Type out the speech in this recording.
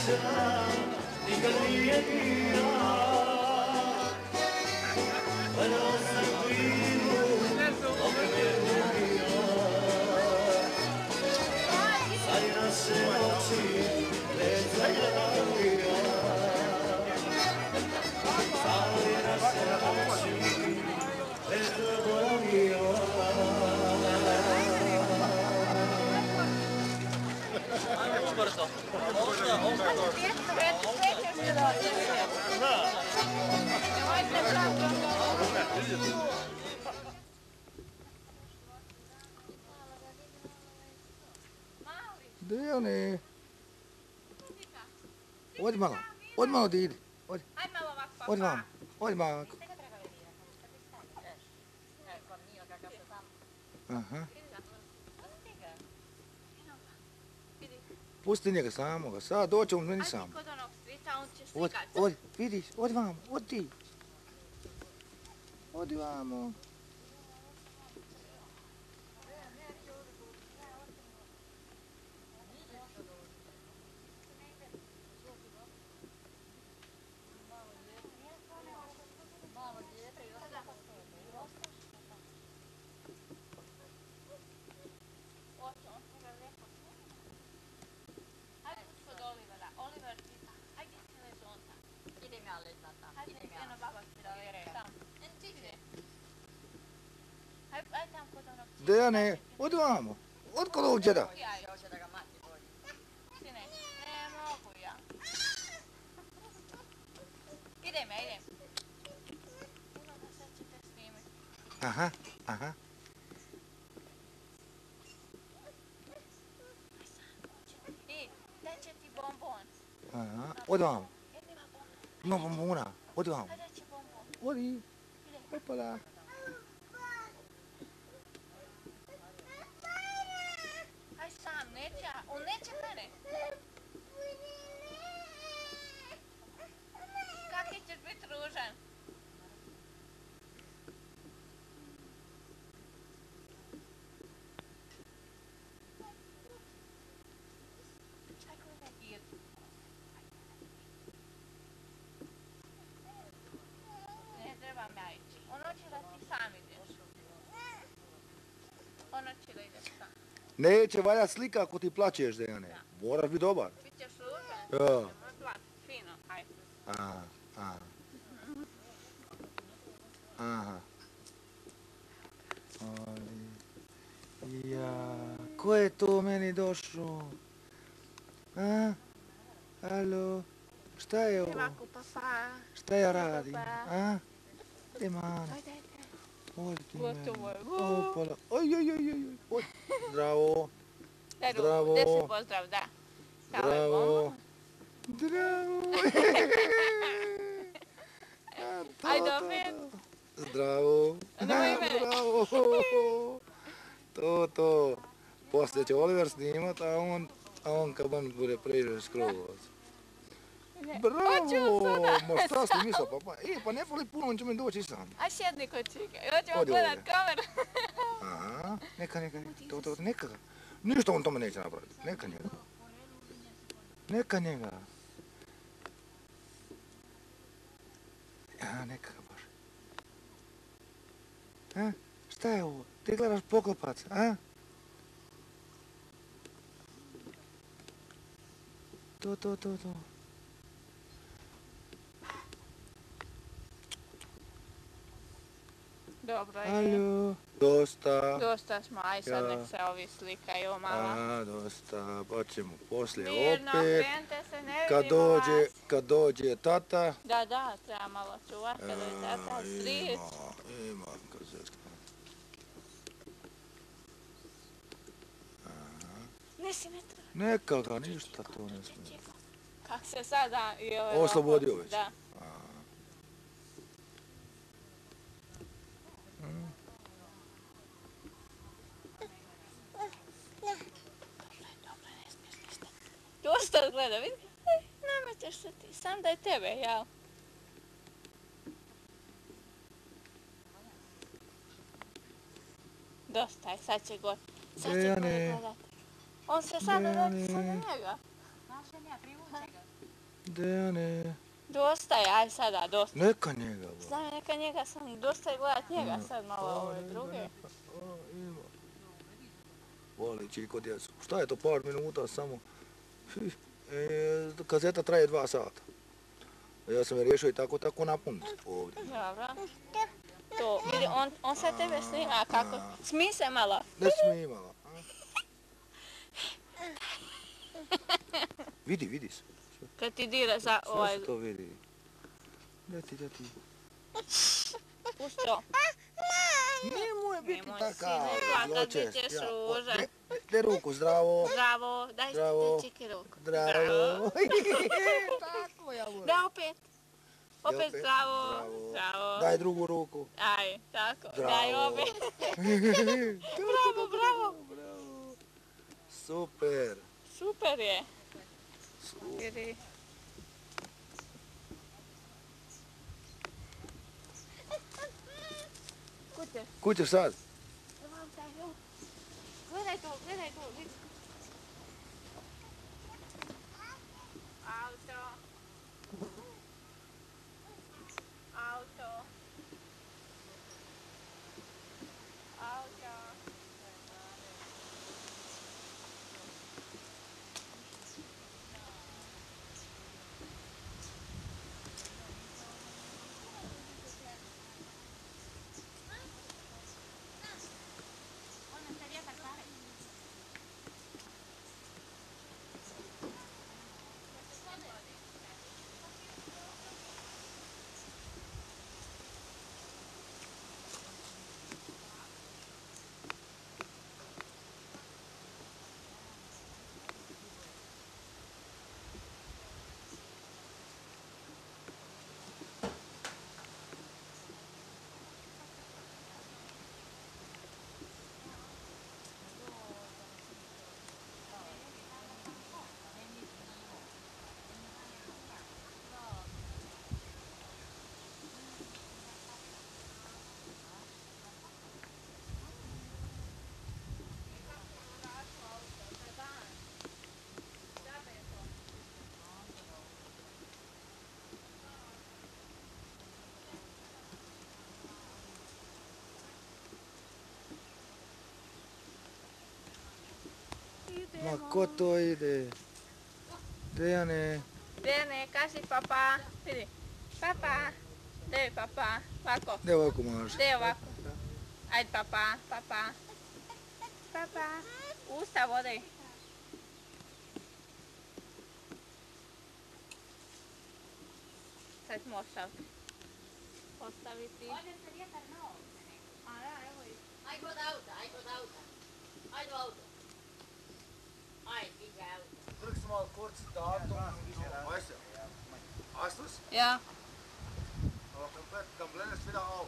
sreća nikad nije bila. Gledao sam klimu, opet me ubija. Sanjira se oči, već zaglavija. Sanjira se oči, već zaglavija. Dejane, odi malo da ide. Odi malo, odi malo. Aha. Pusti njega samoga, sad doće on meni sam. Odi, vidiš, odi vamo, odi ti. Odi vamo. Dejane, odi vamo, odi kod ovog džeda. Sine, ne mogu ja. Idem. Sad ćete snimiti. Aha. I, daće ti bonbon. Aha, odi vamo. Ima bombona, odi vamo. Daće bonbon. Odi. Opala. Aj sam, neće, on neće mene. Kaki ćeš biti ružan? Čekaj da idu. Ne trebam ja ići. Ono će da ti sam ideš. Ono će da ideš sam. Neće valjat slika ako ti plaćeš, Dejane. Moraš biti dobar. Bićeš ružan? Ja. Moj plat, fino, ajde. Aha. Ja, ko je to meni došao? A? Alo? Šta je ovo? Ovako, papa. Šta ja radim? A? Gdje mana? Ajde. Odi ti Gotovo je. Opala. Oj. Zdravo. Zdravo. Gdje si pozdrav, da. Zdravo. Ajde opet. Zdravo. Nemoj mene. Bravo. To. Poslije će Oliver snimat, a on kad on bude prižen skroz. Bravo! Ma šta si mislio, papa? Pa ne fali puno, on će mi doći i sam. Aj sjedni kod čike, hoćemo gledat kameru. Aha, neka. To, neka ga. Ništa on tome neće napraviti. Neka njega. Ja, neka ga baš. A? Šta je ovo? Ti gledaš poklopac, a? To. Dobro je. Alo, dosta. Dosta smo, aj sad nek se ovi slikaju malo. Dosta, pa ćemo poslije Mirno, opet. krenite se, ne vidimo vas. Kad dođe tata. Da, treba malo čuvat kad je tata stric. Ima, kazečka. Nesi ne treba. Neka ga, ništa to ne smije. Kak se sada i ove... Oslobodio već. Da. Dobro, ne smiješ ništa. Dosta gleda, vidi. Namećeš se ti, sam da je tebe, jel? Dosta je, sad će gore. Sad će gore gledati. On se sad vrati sad na njega. Dejane. Dosta je, aj sada, dosta. Neka njega. Znam, neka njega sam, dosta je gledat njega sad malo ove druge. Voli čiko djecu. Šta je to par minuta samo? Kazeta traje 2 sata. Ja sam je riješio i tako napuniti ovdje. Dobro. To, vidi, on sad tebe snima, kako? Smij se malo. Ne smijemala. Vidi se. Kad ti dira za ovaj... Sve se to vidi. Deti. Pusti to. Nemoj biti Nemoj, takav. sine, plakat, zločest. bit ćeš ružan. Daj ruku, zdravo. Zdravo, daj Zdravo. čiki ruku. Zdravo. Tako ja moram. Da, opet. Opet opet, zdravo. zdravo. Zdravo. Daj drugu ruku. Aj, tako. Zdravo. Daj opet. Bravo. Super. Super je. Vidi. Kuće. Kud ćeš sad? Gledaj to, vidi. Auto. Ma ko to ide? Dejane. Dejane, kaži papa. Vidi. Papa. Dej papa. Ovako. Gdje ovako može? Dej ovako. Ajde papa. Papa. Usta vodej. Sad možeš ostaviti. Aj kod auta. Ajde u auto. Ajde, ide auto. Druk se malo kurz datum. Weißt du? Hast du's? Ja. Aber komplett, dann blendest du wieder aus.